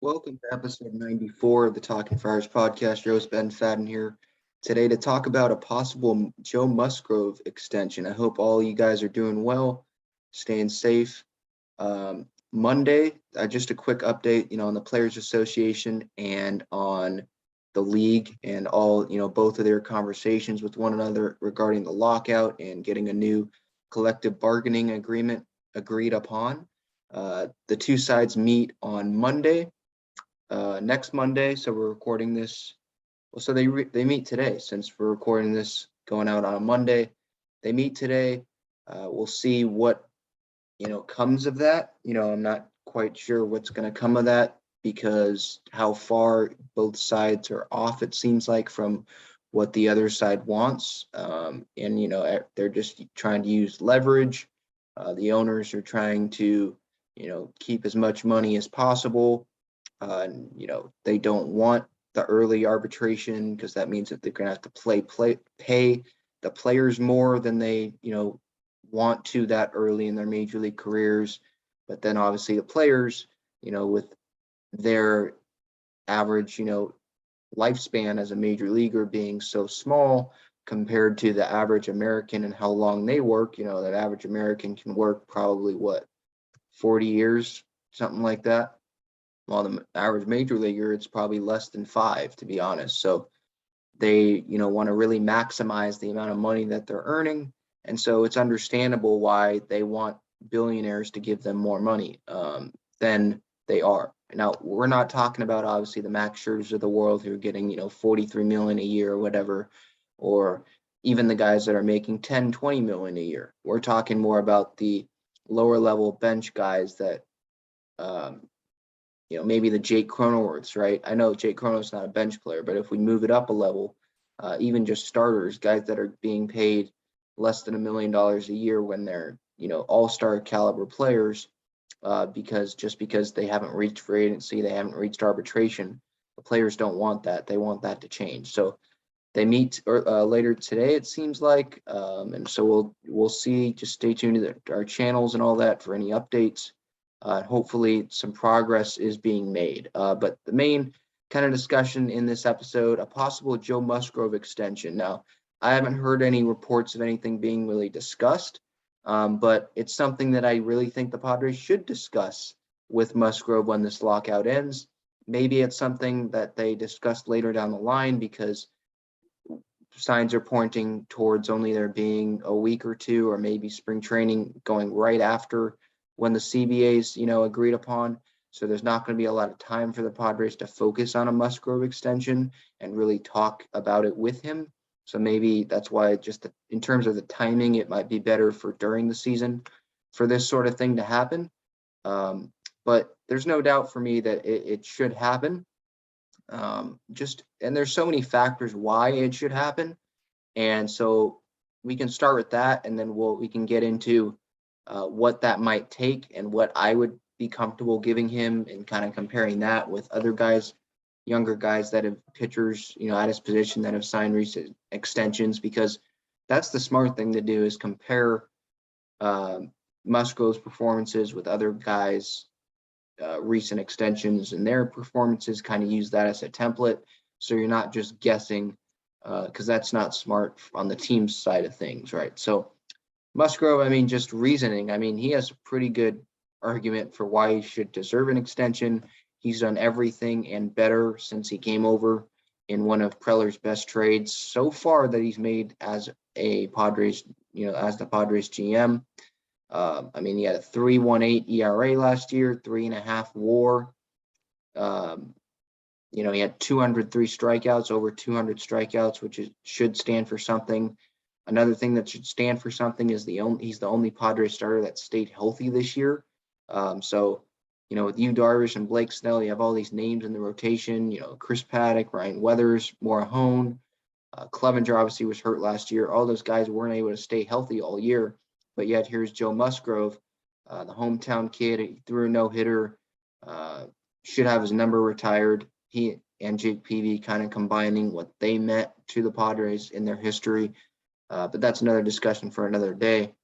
Welcome to episode 94 of the Talking Friars podcast. Joe's Ben Fadden here today to talk about a possible Joe Musgrove extension. I hope all you guys are doing well, staying safe. Monday, just a quick update, on the Players Association and on the league and all, both of their conversations with one another regarding the lockout and getting a new collective bargaining agreement agreed upon. The two sides meet on Monday, next Monday. So we're recording this. Well, so they meet today since we're recording this going out on a Monday. They meet today. We'll see what comes of that. I'm not quite sure what's going to come of that because how far both sides are off, it seems like, from what the other side wants. And they're just trying to use leverage. The owners are trying to keep as much money as possible. And they don't want the early arbitration because that means that they're going to have to pay the players more than they want to that early in their major league careers. But then obviously the players, with their average lifespan as a major leaguer being so small compared to the average American and how long they work, that average American can work probably 40 years, something like that. While the average major leaguer, it's probably less than 5, to be honest. So they, want to really maximize the amount of money that they're earning. And so it's understandable why they want billionaires to give them more money than they are. Now, we're not talking about, obviously, the Max Scherzers of the world who are getting, 43 million a year or whatever, or even the guys that are making 10, 20 million a year. We're talking more about the lower level bench guys that, maybe the Jake Cronenworths, right? I know Jake Cronenworth's not a bench player, but if we move it up a level, even just starters, guys that are being paid less than $1 million a year when they're, all-star caliber players, because they haven't reached free agency, they haven't reached arbitration. The players don't want that. They want that to change. So they meet later today, it seems like, and so we'll see. Just stay tuned to our channels and all that for any updates. Hopefully some progress is being made. But the main kind of discussion in this episode, a possible Joe Musgrove extension. Now, I haven't heard any reports of anything being really discussed, but it's something that I really think the Padres should discuss with Musgrove when this lockout ends. Maybe it's something that they discuss later down the line because signs are pointing towards only there being a week or two or maybe spring training going right after when the CBA's, agreed upon. So there's not going to be a lot of time for the Padres to focus on a Musgrove extension and really talk about it with him. So maybe that's why in terms of the timing, it might be better for during the season for this sort of thing to happen. But there's no doubt for me that it should happen. And there's so many factors why it should happen. And so we can start with that, and then we can get into what that might take and what I would be comfortable giving him and kind of comparing that with other guys, younger guys that have pitchers, at his position that have signed recent extensions, because that's the smart thing to do is compare Musgrove's performances with other guys' recent extensions and their performances, kind of use that as a template. So you're not just guessing because that's not smart on the team's side of things, right? So Musgrove, just reasoning. He has a pretty good argument for why he should deserve an extension. He's done everything and better since he came over in one of Preller's best trades so far that he's made as a Padres, as the Padres GM. He had a 3.18 ERA last year, 3.5 WAR. He had 203 strikeouts, over 200 strikeouts, which should stand for something. Another thing that should stand for something is he's the only Padres starter that stayed healthy this year. So, with Yu Darvish and Blake Snell, you have all these names in the rotation, Chris Paddock, Ryan Weathers, Morahone, Clevenger obviously was hurt last year. All those guys weren't able to stay healthy all year, but yet here's Joe Musgrove, the hometown kid. He threw a no-hitter, should have his number retired. He and Jake Peavy kind of combining what they meant to the Padres in their history. But that's another discussion for another day.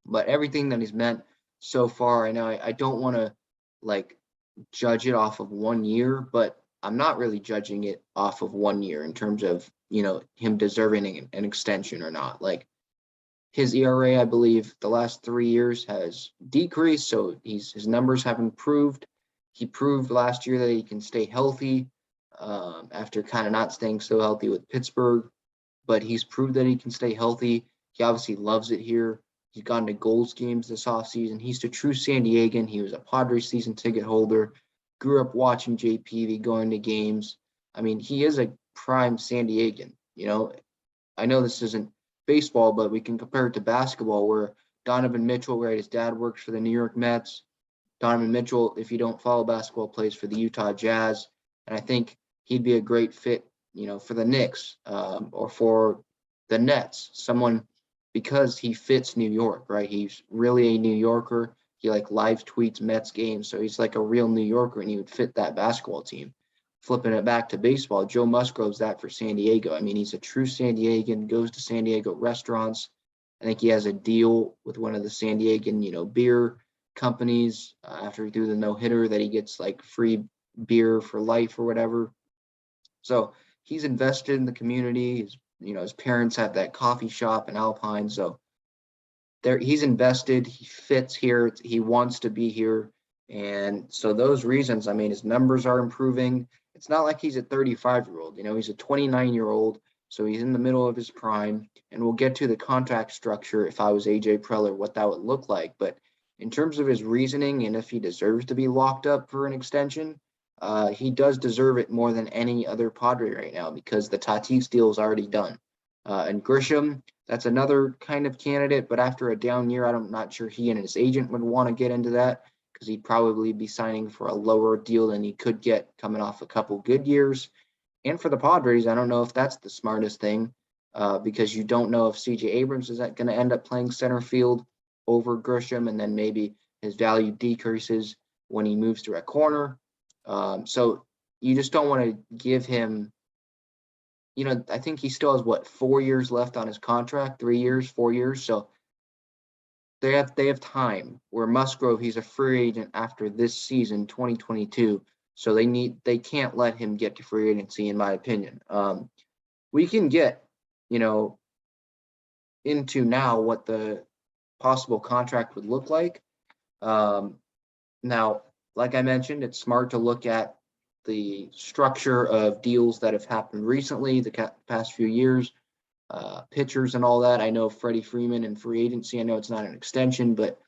But everything that he's meant so far, I know I don't want to judge it off of 1 year, but I'm not really judging it off of 1 year in terms of, him deserving an extension or not. Like his ERA, I believe, the last 3 years has decreased, so his numbers have improved. He proved last year that he can stay healthy after kind of not staying so healthy with Pittsburgh, but he's proved that he can stay healthy. He obviously loves it here. He's gone to Gold's games this offseason. He's a true San Diegan. He was a Padres season ticket holder, grew up watching JPV, going to games. I mean, he is a prime San Diegan. I know this isn't baseball, but we can compare it to basketball where Donovan Mitchell, right, his dad works for the New York Mets. Donovan Mitchell, if you don't follow basketball, plays for the Utah Jazz. And I think he'd be a great fit, for the Knicks or for the Nets. Someone, because he fits New York, right? He's really a New Yorker. He live tweets Mets games, so he's like a real New Yorker, and he would fit that basketball team. Flipping it back to baseball, Joe Musgrove's that for San Diego. I mean, he's a true San Diegan, goes to San Diego restaurants. I think he has a deal with one of the San Diegan, beer companies after he threw the no-hitter that he gets free beer for life or whatever. So he's invested in the community. His parents have that coffee shop in Alpine. So he's invested, he fits here, he wants to be here. And so those reasons, I mean, his numbers are improving. It's not like he's a 35-year-old, he's a 29-year-old. So he's in the middle of his prime, and we'll get to the contract structure if I was AJ Preller, what that would look like. But in terms of his reasoning and if he deserves to be locked up for an extension, he does deserve it more than any other Padre right now because the Tatis deal is already done. And Grisham, that's another kind of candidate, but after a down year, I'm not sure he and his agent would want to get into that because he'd probably be signing for a lower deal than he could get coming off a couple good years. And for the Padres, I don't know if that's the smartest thing because you don't know if CJ Abrams is going to end up playing center field over Grisham, and then maybe his value decreases when he moves to a corner. So you just don't want to give him, I think he still has 4 years left on his contract, 3 years, 4 years. So they have time. Where Musgrove, he's a free agent after this season, 2022. So they can't let him get to free agency, in my opinion. We can get, into now what the possible contract would look like. Now, like I mentioned, it's smart to look at the structure of deals that have happened recently, the past few years, pitchers and all that. I know Freddie Freeman and free agency, I know it's not an extension, but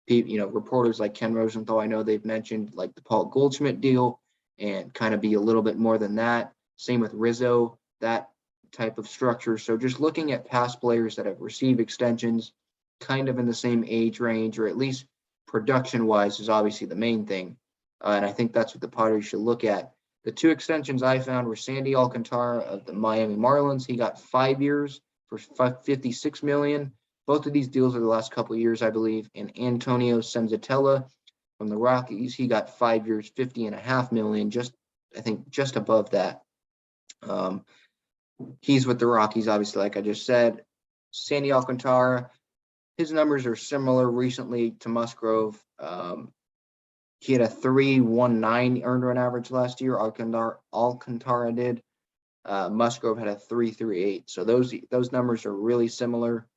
reporters like Ken Rosenthal, I know they've mentioned the Paul Goldschmidt deal and kind of be a little bit more than that. Same with Rizzo, that type of structure. So just looking at past players that have received extensions kind of in the same age range, or at least production-wise, is obviously the main thing. And I think that's what the Padres should look at. The two extensions I found were Sandy Alcantara of the Miami Marlins. He got 5 years for $56 million. Both of these deals are the last couple of years, I believe. And Antonio Senzatella from the Rockies, he got 5 years, $50.5 million, I think just above that. He's with the Rockies, obviously, like I just said. Sandy Alcantara, his numbers are similar recently to Musgrove. He had a 3.19 earned run average last year. Alcantara did. Musgrove had a 3.38. So those numbers are really similar.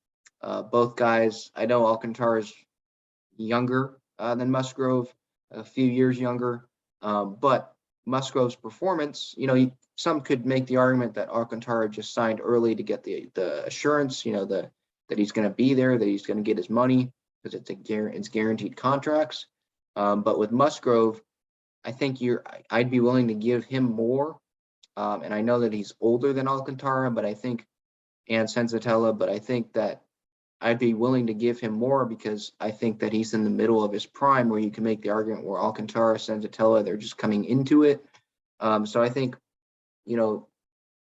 Both guys, I know Alcantara's younger than Musgrove, a few years younger, but Musgrove's performance, some could make the argument that Alcantara just signed early to get the assurance, that he's going to be there, that he's going to get his money because it's guaranteed contracts. But with Musgrove, I think I'd be willing to give him more. And I know that he's older than Alcantara, and Senzatella, but I think that I'd be willing to give him more because I think that he's in the middle of his prime where you can make the argument where Alcantara, Senzatella, they're just coming into it. So I think,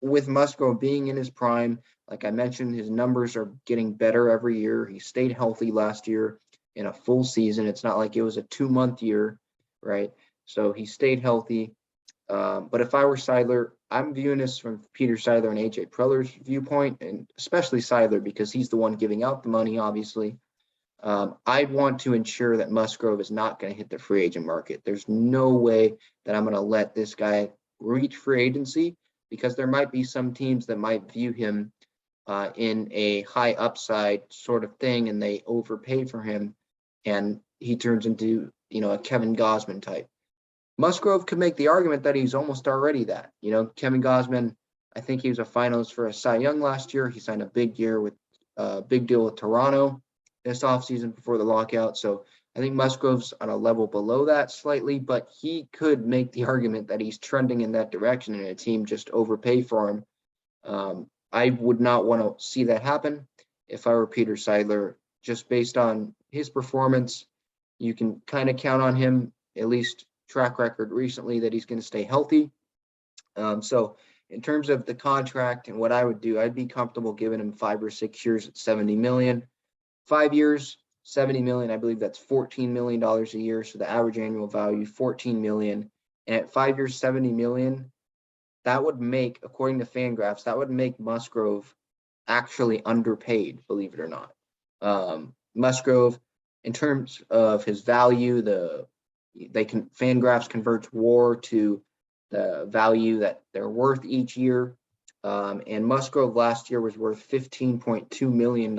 with Musgrove being in his prime, like I mentioned, his numbers are getting better every year. He stayed healthy last year in a full season. It's not like it was a 2-month year, right? So he stayed healthy. But if I were Seidler, I'm viewing this from Peter Seidler and AJ Preller's viewpoint, and especially Seidler because he's the one giving out the money, obviously. I'd want to ensure that Musgrove is not going to hit the free agent market. There's no way that I'm going to let this guy reach free agency, because there might be some teams that might view him in a high upside sort of thing, and they overpay for him, and he turns into, a Kevin Gausman type. Musgrove could make the argument that he's almost already that. Kevin Gausman, I think he was a finalist for a Cy Young last year. He signed a big deal with Toronto this offseason before the lockout. So I think Musgrove's on a level below that slightly, but he could make the argument that he's trending in that direction and a team just overpay for him. I would not want to see that happen if I were Peter Seidler. Just based on his performance, you can kind of count on him, at least track record recently, that he's going to stay healthy. So in terms of the contract and what I would do, I'd be comfortable giving him 5 or 6 years at $70 million. 5 years, $70 million. I believe that's $14 million a year. So the average annual value, $14 million. And at 5 years, $70 million, that would make, according to Fangraphs, that would make Musgrove actually underpaid, believe it or not. Musgrove, in terms of his value, Fangraphs converts WAR to the value that they're worth each year. And Musgrove last year was worth $15.2 million.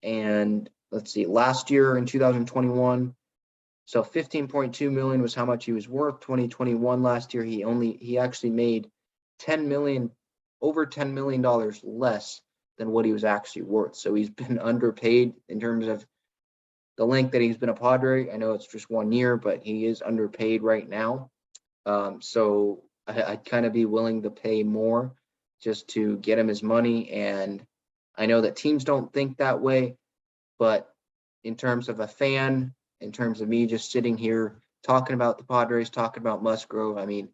And let's see, last year in 2021, so 15.2 million was how much he was worth. 2021 last year, he actually made over $10 million less than what he was actually worth. So he's been underpaid in terms of the length that he's been a Padre. I know it's just 1 year, but he is underpaid right now. So I'd kind of be willing to pay more just to get him his money. And I know that teams don't think that way, but in terms of a fan, in terms of me just sitting here talking about the Padres, talking about Musgrove, I mean,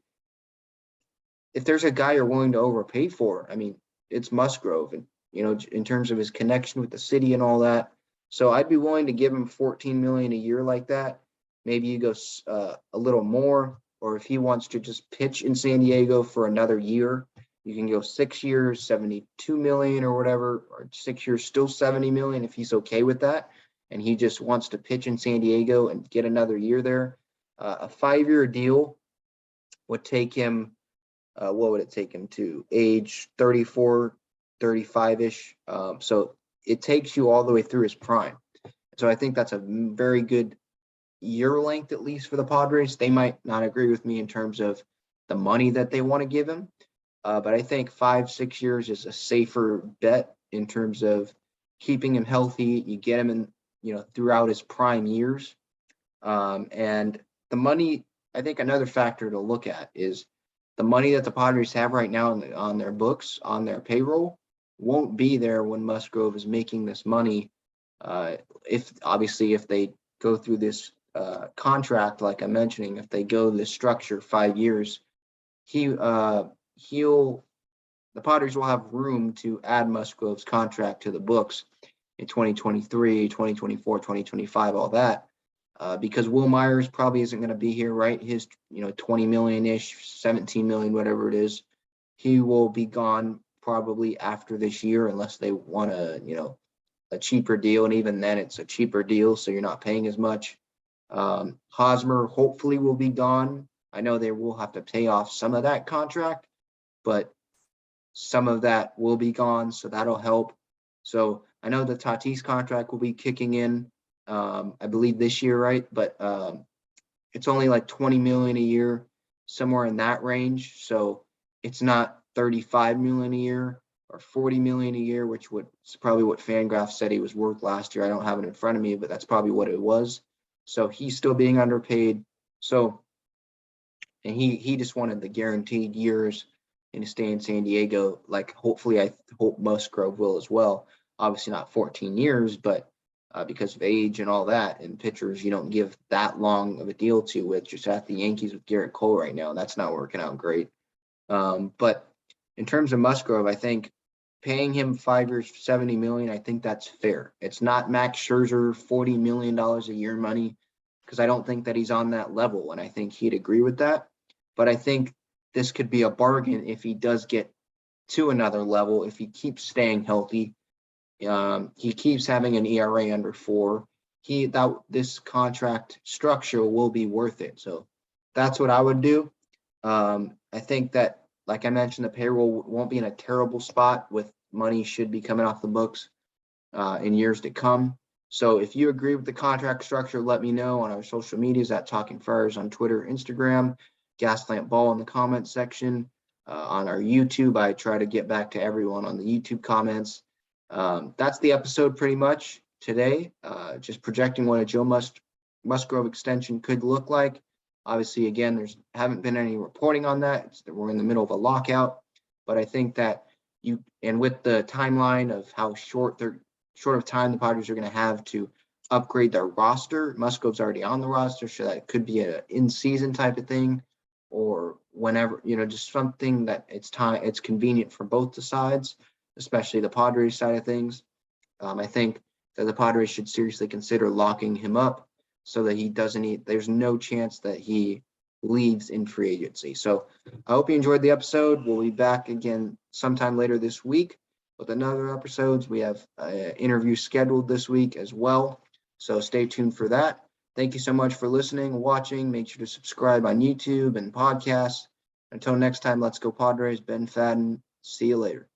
if there's a guy you're willing to overpay for, I mean, it's Musgrove, and in terms of his connection with the city and all that. So I'd be willing to give him $14 million a year like that. Maybe you go a little more, or if he wants to just pitch in San Diego for another year, you can go 6 years, $72 million or whatever, or 6 years, still $70 million if he's okay with that, and he just wants to pitch in San Diego and get another year there. A 5-year deal would take him, what would it take him to? Age 34, 35-ish. So it takes you all the way through his prime. So I think that's a very good year length, at least for the Padres. They might not agree with me in terms of the money that they want to give him. But I think 5-6 years is a safer bet in terms of keeping him healthy. You get him in, throughout his prime years. And the money, I think another factor to look at is the money that the Padres have right now on their books, on their payroll, won't be there when Musgrove is making this money. If they go through this contract, like I'm mentioning, if they go this structure 5 years, the Padres will have room to add Musgrove's contract to the books in 2023, 2024, 2025, all that, because Will Myers probably isn't going to be here, right? His, 20 million-ish, 17 million, whatever it is, he will be gone probably after this year, unless they want a cheaper deal. And even then it's a cheaper deal, so you're not paying as much. Hosmer hopefully will be gone. I know they will have to pay off some of that contract, but some of that will be gone, so that'll help. So I know the Tatis contract will be kicking in, I believe this year, right? But it's only like 20 million a year, somewhere in that range. So it's not 35 million a year or 40 million a year, which is probably what Fangraphs said he was worth last year. I don't have it in front of me, but that's probably what it was. So he's still being underpaid. So, and he just wanted the guaranteed years and to stay in San Diego. Like, hopefully, I hope Musgrove will as well. Obviously not 14 years, but because of age and all that, and pitchers you don't give that long of a deal to, with just at the Yankees with Garrett Cole right now. That's not working out great. But in terms of Musgrove, I think paying him 5 years, $70 million, I think that's fair. It's not Max Scherzer, $40 million a year money, because I don't think that he's on that level, and I think he'd agree with that. But I think this could be a bargain if he does get to another level, if he keeps staying healthy. He keeps having an ERA under 4. This contract structure will be worth it. So that's what I would do. I think that, like I mentioned, the payroll won't be in a terrible spot with money should be coming off the books in years to come. So if you agree with the contract structure, let me know on our social medias at Talking Friars on Twitter, Instagram, Gaslamp Ball in the comments section. On our YouTube, I try to get back to everyone on the YouTube comments. That's the episode pretty much today. Just projecting what a Joe Musgrove extension could look like. Obviously, again, there's haven't been any reporting on that. We're in the middle of a lockout, but I think that with the timeline of how short of time the Padres are going to have to upgrade their roster. Musgrove's already on the roster, so that could be an in-season type of thing, or whenever, just something that it's convenient for both the sides, especially the Padres side of things. I think that the Padres should seriously consider locking him up so that there's no chance that he leaves in free agency. So I hope you enjoyed the episode. We'll be back again sometime later this week with another episodes. We have an interview scheduled this week as well. So stay tuned for that. Thank you so much for listening, watching. Make sure to subscribe on YouTube and podcasts. Until next time, let's go Padres. Ben Fadden. See you later.